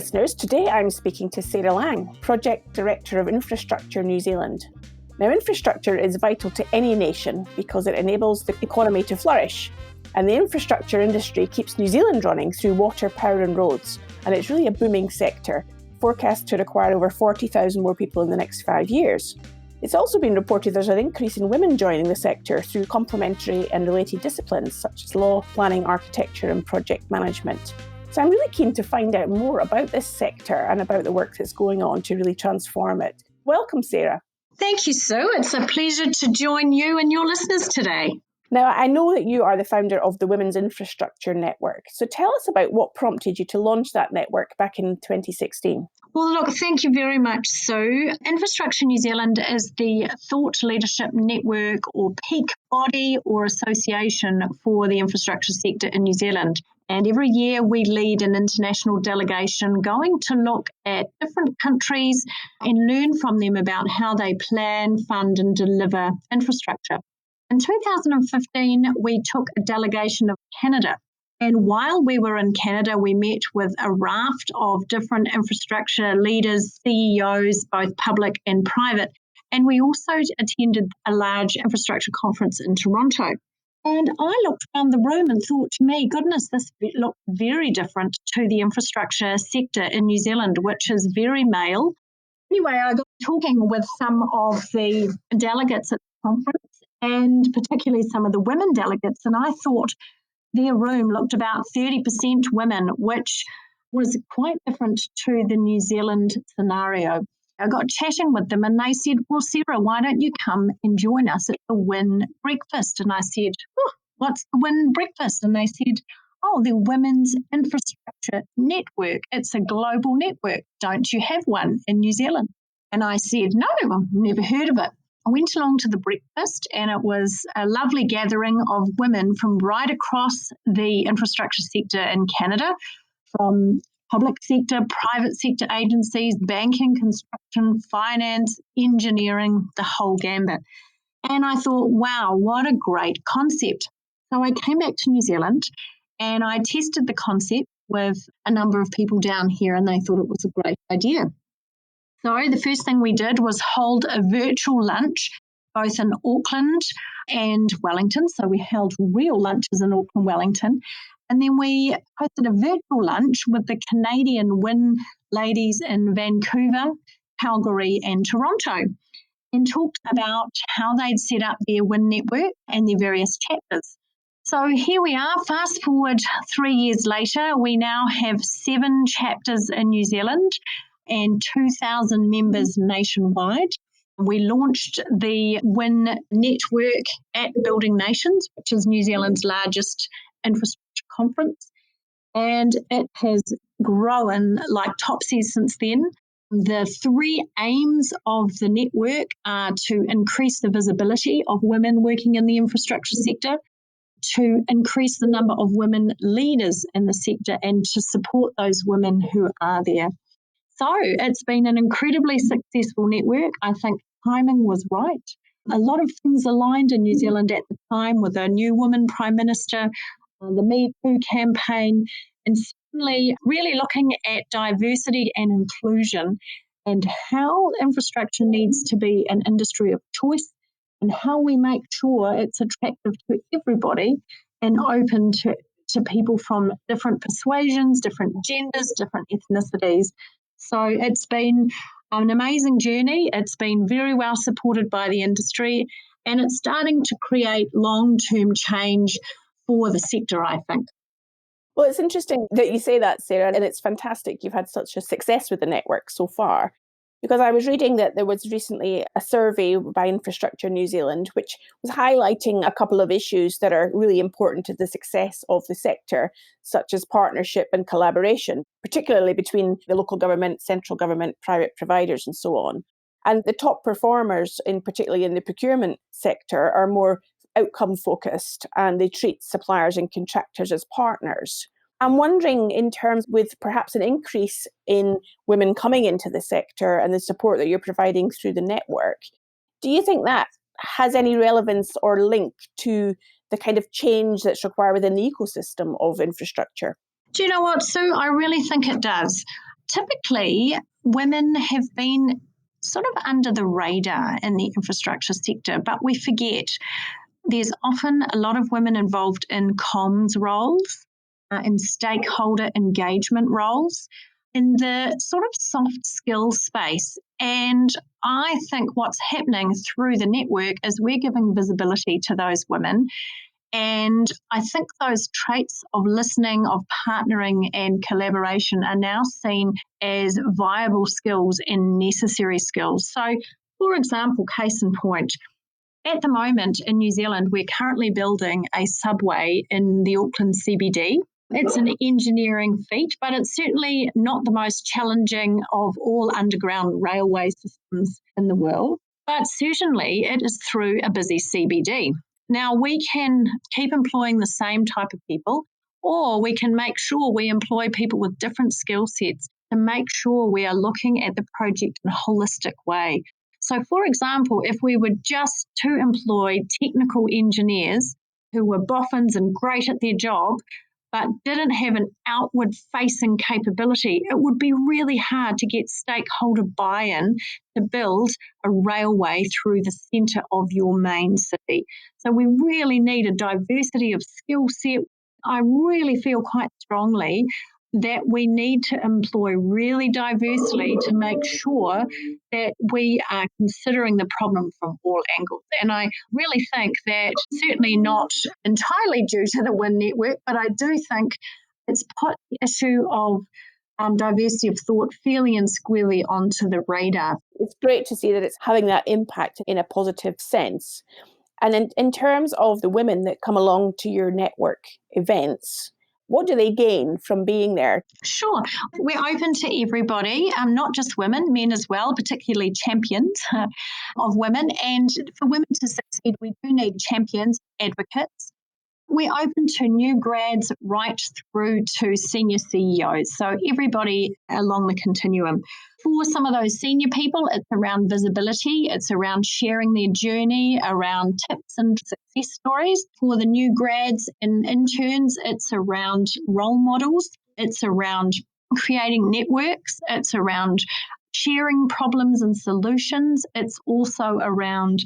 listeners, today I'm speaking to Sarah Lang, Project Director of Infrastructure New Zealand. Now, infrastructure is vital to any nation because it enables the economy to flourish. And the infrastructure industry keeps New Zealand running through water, power and roads. And it's really a booming sector, forecast to require over 40,000 more people in the next 5 years. It's also been reported there's an increase in women joining the sector through complementary and related disciplines such as law, planning, architecture and project management. So I'm really keen to find out more about this sector and about the work that's going on to really transform it. Welcome, Sarah. Thank you, Sue. It's a pleasure to join you and your listeners today. Now, I know that you are the founder of the Women's Infrastructure Network. So tell us about what prompted you to launch that network back in 2016. Well, look, thank you very much, Sue. Infrastructure New Zealand is the thought leadership network or peak body or association for the infrastructure sector in New Zealand. And every year we lead an international delegation going to look at different countries and learn from them about how they plan, fund and deliver infrastructure. In 2015, we took a delegation of Canada. And while we were in Canada, we met with a raft of different infrastructure leaders, CEOs, both public and private. And we also attended a large infrastructure conference in Toronto. And I looked around the room and thought to me, goodness, this looked very different to the infrastructure sector in New Zealand, which is very male. Anyway, I got talking with some of the delegates at the conference and particularly some of the women delegates. And I thought their room looked about 30% women, which was quite different to the New Zealand scenario. I got chatting with them and they said, well, Sarah, why don't you come and join us at the WIN breakfast? And I said, what's the WIN breakfast? And they said, the Women's Infrastructure Network. It's a global network. Don't you have one in New Zealand? And I said, no, I've never heard of it. I went along to the breakfast and it was a lovely gathering of women from right across the infrastructure sector in Canada, from public sector, private sector agencies, banking, construction, finance, engineering, the whole gambit. And I thought, wow, what a great concept. So I came back to New Zealand and I tested the concept with a number of people down here and they thought it was a great idea. So the first thing we did was hold a virtual lunch, both in Auckland and Wellington. So we held real lunches in Auckland, Wellington. And then we hosted a virtual lunch with the Canadian WIN ladies in Vancouver, Calgary and Toronto and talked about how they'd set up their WIN network and their various chapters. So here we are, fast forward 3 years later, we now have 7 chapters in New Zealand and 2,000 members nationwide. We launched the WIN network at Building Nations, which is New Zealand's largest infrastructure conference, and it has grown like topsies since then. The 3 aims of the network are to increase the visibility of women working in the infrastructure sector, to increase the number of women leaders in the sector, and to support those women who are there. So it's been an incredibly successful network. I think timing was right. A lot of things aligned in New Zealand at the time with a new woman Prime Minister, the Me Too campaign, and certainly really looking at diversity and inclusion and how infrastructure needs to be an industry of choice and how we make sure it's attractive to everybody and open to people from different persuasions, different genders, different ethnicities. So it's been an amazing journey. It's been very well supported by the industry and it's starting to create long-term change for the sector, I think. Well, it's interesting that you say that, Sarah, and it's fantastic you've had such a success with the network so far. Because I was reading that there was recently a survey by Infrastructure New Zealand, which was highlighting a couple of issues that are really important to the success of the sector, such as partnership and collaboration, particularly between the local government, central government, private providers, and so on. And the top performers, particularly in the procurement sector, are more outcome focused and they treat suppliers and contractors as partners. I'm wondering, in terms with perhaps an increase in women coming into the sector and the support that you're providing through the network, do you think that has any relevance or link to the kind of change that's required within the ecosystem of infrastructure? Do you know what, Sue? I really think it does. typically women have been sort of under the radar in the infrastructure sector, but we forget there's often a lot of women involved in comms roles, in stakeholder engagement roles, in the sort of soft skill space. And I think what's happening through the network is we're giving visibility to those women. And I think those traits of listening, of partnering and collaboration are now seen as viable skills and necessary skills. So, for example, case in point, at the moment in New Zealand, we're currently building a subway in the Auckland CBD. It's an engineering feat, but it's certainly not the most challenging of all underground railway systems in the world. But certainly it is through a busy CBD. Now, we can keep employing the same type of people, or we can make sure we employ people with different skill sets to make sure we are looking at the project in a holistic way. So, for example, if we were just to employ technical engineers who were boffins and great at their job, but didn't have an outward-facing capability, it would be really hard to get stakeholder buy-in to build a railway through the centre of your main city. So we really need a diversity of skill set. I really feel quite strongly that we need to employ really diversely to make sure that we are considering the problem from all angles. And I really think that certainly not entirely due to the WIN network, but I do think it's put the issue of diversity of thought fairly and squarely onto the radar. It's great to see that it's having that impact in a positive sense. And in terms of the women that come along to your network events, what do they gain from being there? Sure. We're open to everybody, not just women, men as well, particularly champions of women. And for women to succeed, we do need champions, advocates. We're open to new grads right through to senior CEOs, so everybody along the continuum. For some of those senior people, it's around visibility, it's around sharing their journey, around tips and success stories. For the new grads and interns, it's around role models, it's around creating networks, it's around sharing problems and solutions, it's also around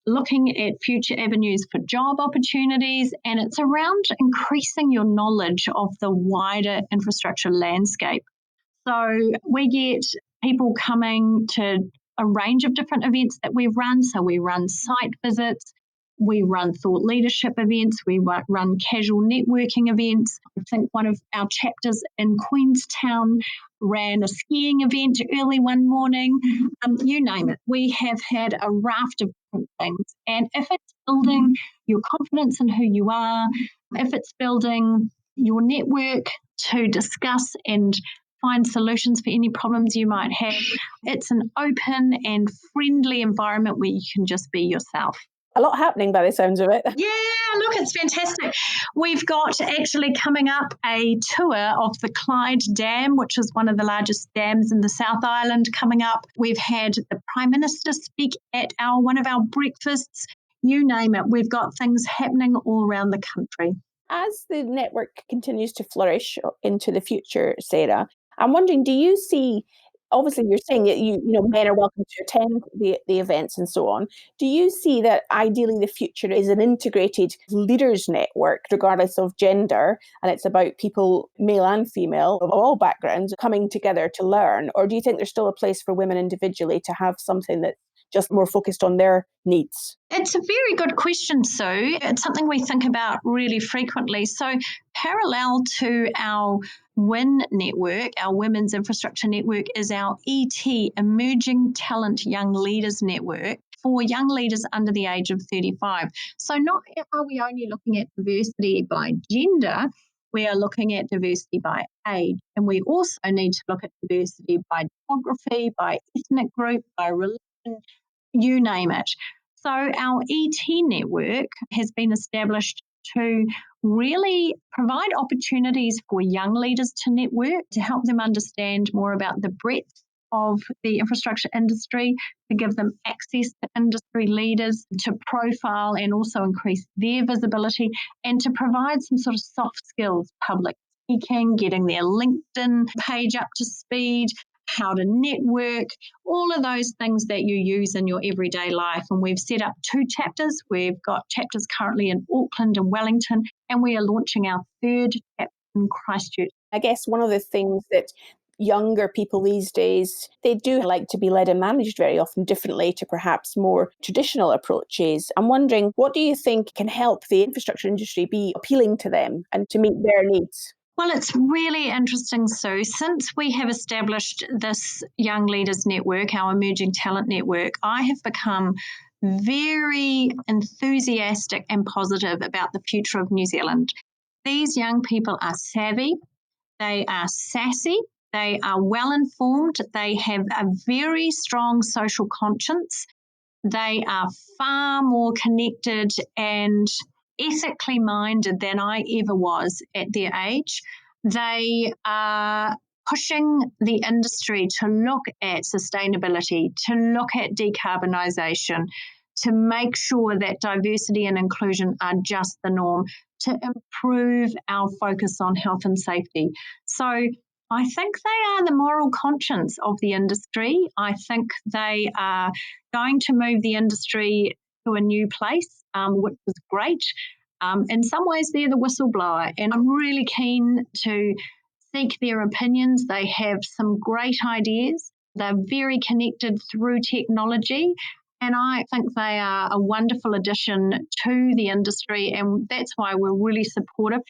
looking at future avenues for job opportunities, and it's around increasing your knowledge of the wider infrastructure landscape. So we get people coming to a range of different events that we run. So we run site visits, we run thought leadership events, we run casual networking events. I think one of our chapters in Queenstown ran a skiing event early one morning. You name it. We have had a raft of different things. And if it's building your confidence in who you are, if it's building your network to discuss and find solutions for any problems you might have, it's an open and friendly environment where you can just be yourself. A lot happening by the sounds of it. Yeah, look, it's fantastic. We've got actually coming up a tour of the Clyde Dam, which is one of the largest dams in the South Island coming up. We've had the Prime Minister speak at one of our breakfasts. You name it, we've got things happening all around the country. As the network continues to flourish into the future, Sarah, I'm wondering, do you see, obviously you're saying that men are welcome to attend the events and so on. Do you see that ideally the future is an integrated leaders network, regardless of gender, and it's about people, male and female, of all backgrounds, coming together to learn? Or do you think there's still a place for women individually to have something that's just more focused on their needs? It's a very good question, Sue. It's something we think about really frequently. So, parallel to our WIN network, our Women's Infrastructure Network, is our ET, Emerging Talent Young Leaders Network, for young leaders under the age of 35. So, not are we only looking at diversity by gender, we are looking at diversity by age. And we also need to look at diversity by demography, by ethnic group, by religion, you name it. So our ET network has been established to really provide opportunities for young leaders to network, to help them understand more about the breadth of the infrastructure industry, to give them access to industry leaders, to profile and also increase their visibility, and to provide some sort of soft skills, public speaking, getting their LinkedIn page up to speed, how to network, all of those things that you use in your everyday life. And we've set up 2 chapters. We've got chapters currently in Auckland and Wellington, and we are launching our 3rd chapter in Christchurch. I guess one of the things that younger people these days, they do like to be led and managed very often differently to perhaps more traditional approaches. I'm wondering, what do you think can help the infrastructure industry be appealing to them and to meet their needs? Well, it's really interesting, Sue. Since we have established this Young Leaders Network, our Emerging Talent Network, I have become very enthusiastic and positive about the future of New Zealand. These young people are savvy, they are sassy, they are well informed, they have a very strong social conscience, they are far more connected and ethically minded than I ever was at their age. They are pushing the industry to look at sustainability, to look at decarbonisation, to make sure that diversity and inclusion are just the norm, to improve our focus on health and safety. So I think they are the moral conscience of the industry. I think they are going to move the industry to a new place, which is great. In some ways, they're the whistleblower, and I'm really keen to seek their opinions. They have some great ideas. They're very connected through technology, and I think they are a wonderful addition to the industry, and that's why we're really supportive.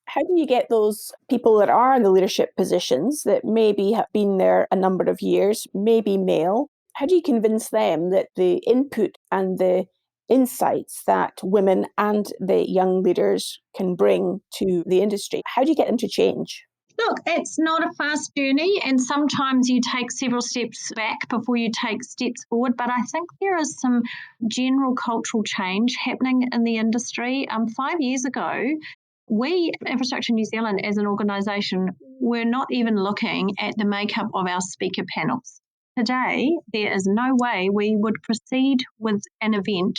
How do you get those people that are in the leadership positions that maybe have been there a number of years, maybe male? How do you convince them that the input and the insights that women and the young leaders can bring to the industry, how do you get them to change? Look, it's not a fast journey, and sometimes you take several steps back before you take steps forward. But I think there is some general cultural change happening in the industry. 5 years ago, we, Infrastructure New Zealand, as an organisation, were not even looking at the makeup of our speaker panels. Today, there is no way we would proceed with an event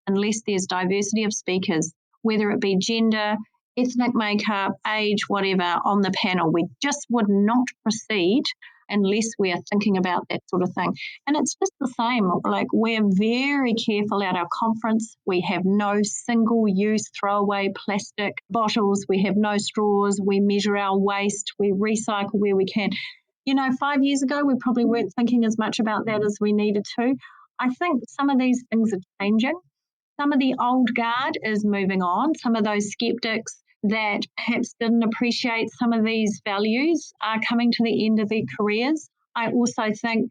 unless there's diversity of speakers, whether it be gender, ethnic makeup, age, whatever, on the panel. We just would not proceed unless we are thinking about that sort of thing. And it's just the same. Like, we're very careful at our conference. We have no single-use throwaway plastic bottles. We have no straws. We measure our waste. We recycle where we can. 5 years ago, we probably weren't thinking as much about that as we needed to. I think some of these things are changing. Some of the old guard is moving on. Some of those skeptics that perhaps didn't appreciate some of these values are coming to the end of their careers. I also think,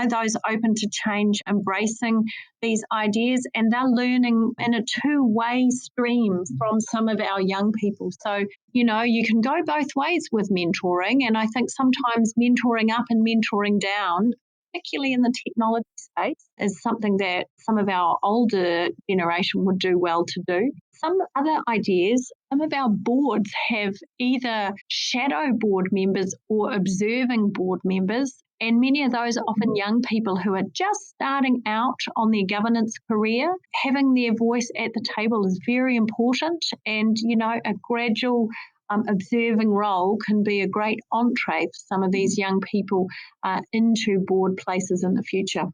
those open to change, embracing these ideas, and they're learning in a two-way stream from some of our young people. So, you can go both ways with mentoring, and I think sometimes mentoring up and mentoring down, particularly in the technology space, is something that some of our older generation would do well to do. Some other ideas, some of our boards have either shadow board members or observing board members, and many of those are often young people who are just starting out on their governance career. Having their voice at the table is very important, and, a gradual observing role can be a great entree for some of these young people into board places in the future.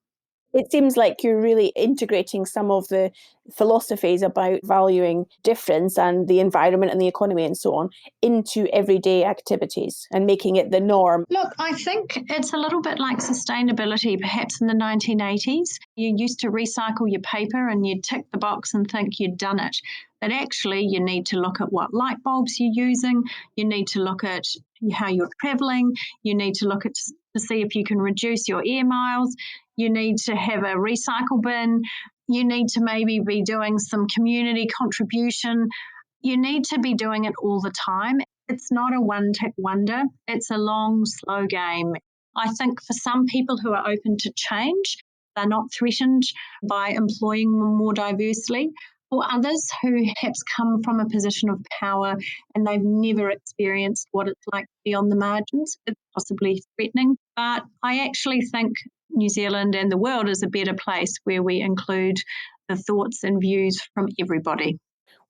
It seems like you're really integrating some of the philosophies about valuing difference and the environment and the economy and so on into everyday activities and making it the norm. Look, I think it's a little bit like sustainability. Perhaps in the 1980s, you used to recycle your paper and you'd tick the box and think you'd done it. But actually, you need to look at what light bulbs you're using. You need to look at how you're travelling. You need to look at to see if you can reduce your air miles. You need to have a recycle bin. You need to maybe be doing some community contribution. You need to be doing it all the time. It's not a one-tick wonder. It's a long, slow game. I think for some people who are open to change, they're not threatened by employing more diversely. For others who perhaps come from a position of power and they've never experienced what it's like to be on the margins, it's possibly threatening. But I actually think New Zealand and the world is a better place where we include the thoughts and views from everybody.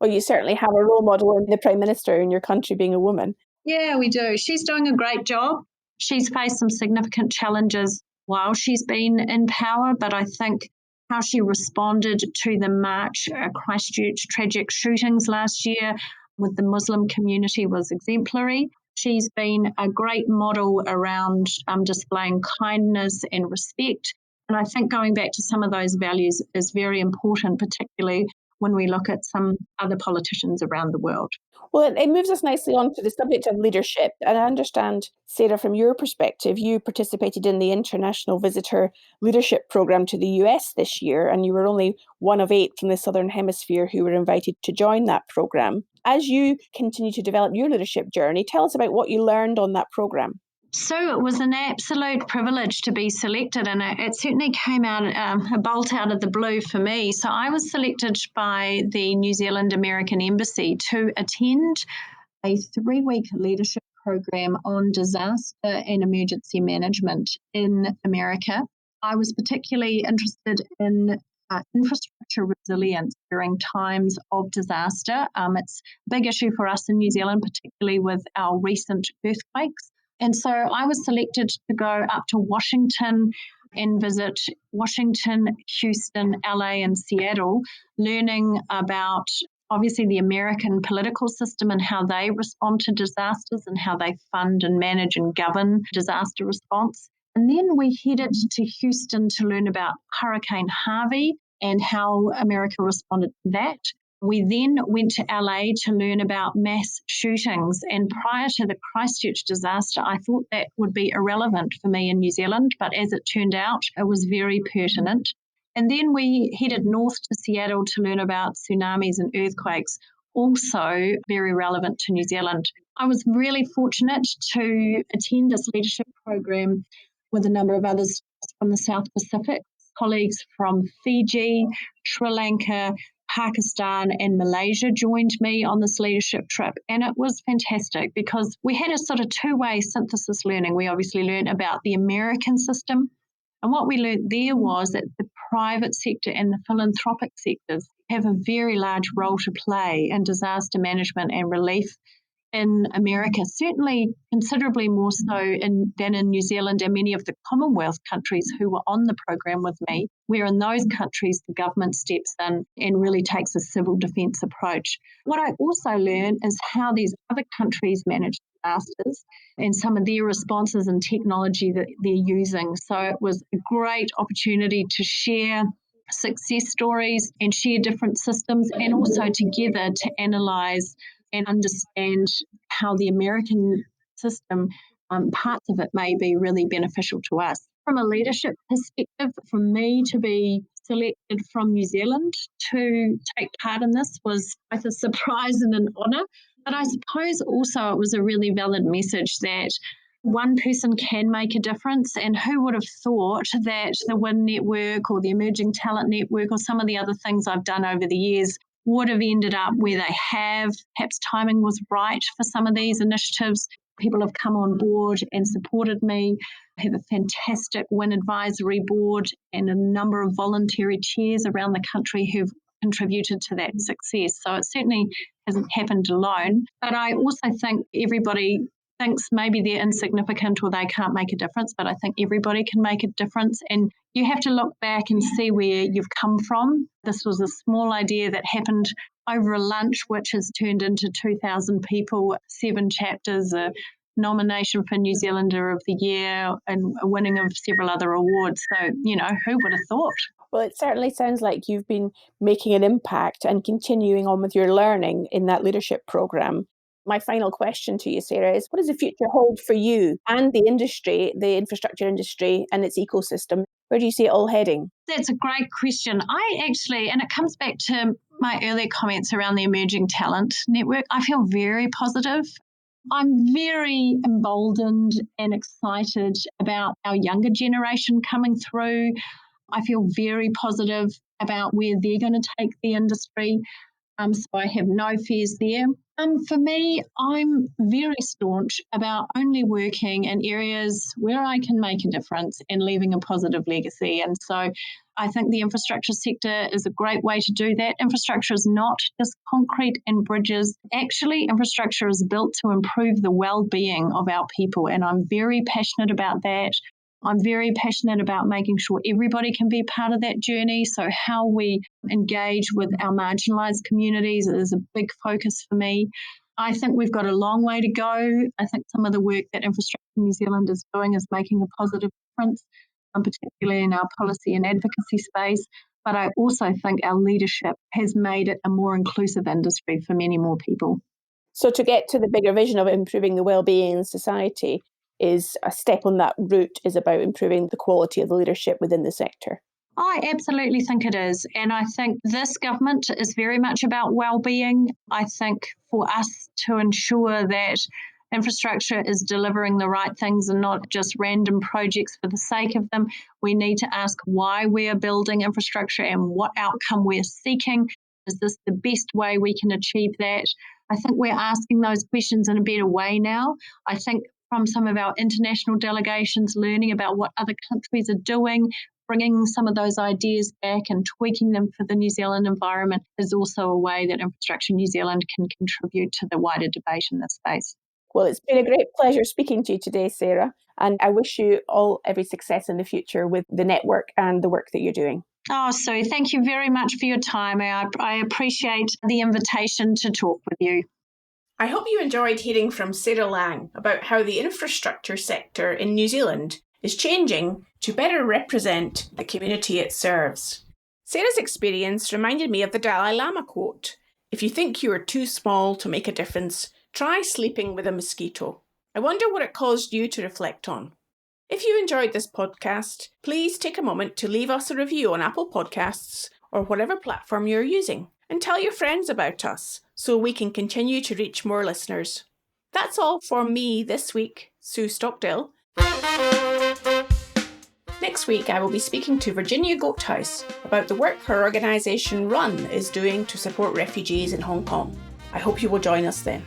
Well, you certainly have a role model in the Prime Minister in your country being a woman. Yeah, we do. She's doing a great job. She's faced some significant challenges while she's been in power, but I think how she responded to the March Christchurch tragic shootings last year with the Muslim community was exemplary. She's been a great model around displaying kindness and respect. And I think going back to some of those values is very important, particularly when we look at some other politicians around the world. Well, it moves us nicely on to the subject of leadership. And I understand, Sarah, from your perspective, you participated in the International Visitor Leadership Programme to the US this year, and you were only one of 8 from the Southern Hemisphere who were invited to join that programme. As you continue to develop your leadership journey, tell us about what you learned on that programme. So it was an absolute privilege to be selected, and it certainly came out a bolt out of the blue for me. So I was selected by the New Zealand American Embassy to attend a 3-week leadership program on disaster and emergency management in America. I was particularly interested in infrastructure resilience during times of disaster. It's a big issue for us in New Zealand, particularly with our recent earthquakes. And so I was selected to go up to Washington and visit Washington, Houston, LA, and Seattle, learning about obviously the American political system and how they respond to disasters and how they fund and manage and govern disaster response. And then we headed to Houston to learn about Hurricane Harvey and how America responded to that. We then went to LA to learn about mass shootings. And prior to the Christchurch disaster, I thought that would be irrelevant for me in New Zealand, but as it turned out, it was very pertinent. And then we headed north to Seattle to learn about tsunamis and earthquakes, also very relevant to New Zealand. I was really fortunate to attend this leadership program with a number of others from the South Pacific, colleagues from Fiji, Sri Lanka, Pakistan and Malaysia joined me on this leadership trip. And it was fantastic because we had a sort of two-way synthesis learning. We obviously learned about the American system. And what we learned there was that the private sector and the philanthropic sectors have a very large role to play in disaster management and relief in America, certainly considerably more so than in New Zealand and many of the Commonwealth countries who were on the program with me, where in those countries the government steps in and really takes a civil defence approach. What I also learned is how these other countries manage disasters and some of their responses and technology that they're using. So it was a great opportunity to share success stories and share different systems and also together to analyse and understand how the American system, parts of it may be really beneficial to us. From a leadership perspective, for me to be selected from New Zealand to take part in this was both a surprise and an honour. But I suppose also it was a really valid message that one person can make a difference, and who would have thought that the WIN network or the Emerging Talent Network or some of the other things I've done over the years would have ended up where they have. Perhaps timing was right for some of these initiatives. People have come on board and supported me. I have a fantastic WIN advisory board and a number of voluntary chairs around the country who've contributed to that success. So it certainly hasn't happened alone. But I also think everybody thinks maybe they're insignificant or they can't make a difference, but I think everybody can make a difference. And you have to look back and see where you've come from. This was a small idea that happened over a lunch, which has turned into 2,000 people, 7 chapters, a nomination for New Zealander of the Year, and a winning of several other awards. So, who would have thought? Well, it certainly sounds like you've been making an impact and continuing on with your learning in that leadership programme. My final question to you, Sarah, is what does the future hold for you and the industry, the infrastructure industry and its ecosystem? Where do you see it all heading? That's a great question. And it comes back to my earlier comments around the Emerging Talent Network. I feel very positive. I'm very emboldened and excited about our younger generation coming through. I feel very positive about where they're going to take the industry. So I have no fears there. For me, I'm very staunch about only working in areas where I can make a difference and leaving a positive legacy. And so I think the infrastructure sector is a great way to do that. Infrastructure is not just concrete and bridges. Actually, infrastructure is built to improve the well-being of our people. And I'm very passionate about that. I'm very passionate about making sure everybody can be part of that journey. So how we engage with our marginalised communities is a big focus for me. I think we've got a long way to go. I think some of the work that Infrastructure New Zealand is doing is making a positive difference, particularly in our policy and advocacy space. But I also think our leadership has made it a more inclusive industry for many more people. So to get to the bigger vision of improving the well-being in society, is a step on that route is about improving the quality of the leadership within the sector. I absolutely think it is. And I think this government is very much about well-being. I think for us to ensure that infrastructure is delivering the right things and not just random projects for the sake of them, we need to ask why we are building infrastructure and what outcome we're seeking. Is this the best way we can achieve that? I think we're asking those questions in a better way now. I think from some of our international delegations, learning about what other countries are doing, bringing some of those ideas back and tweaking them for the New Zealand environment is also a way that Infrastructure New Zealand can contribute to the wider debate in this space. Well, it's been a great pleasure speaking to you today, Sarah, and I wish you all every success in the future with the network and the work that you're doing. Oh, Sue, thank you very much for your time. I appreciate the invitation to talk with you. I hope you enjoyed hearing from Sarah Lang about how the infrastructure sector in New Zealand is changing to better represent the community it serves. Sarah's experience reminded me of the Dalai Lama quote, "If you think you are too small to make a difference, try sleeping with a mosquito." I wonder what it caused you to reflect on. If you enjoyed this podcast, please take a moment to leave us a review on Apple Podcasts or whatever platform you're using, and tell your friends about us so we can continue to reach more listeners. That's all for me this week, Sue Stockdale. Next week, I will be speaking to Virginia Goathouse about the work her organisation RUN is doing to support refugees in Hong Kong. I hope you will join us then.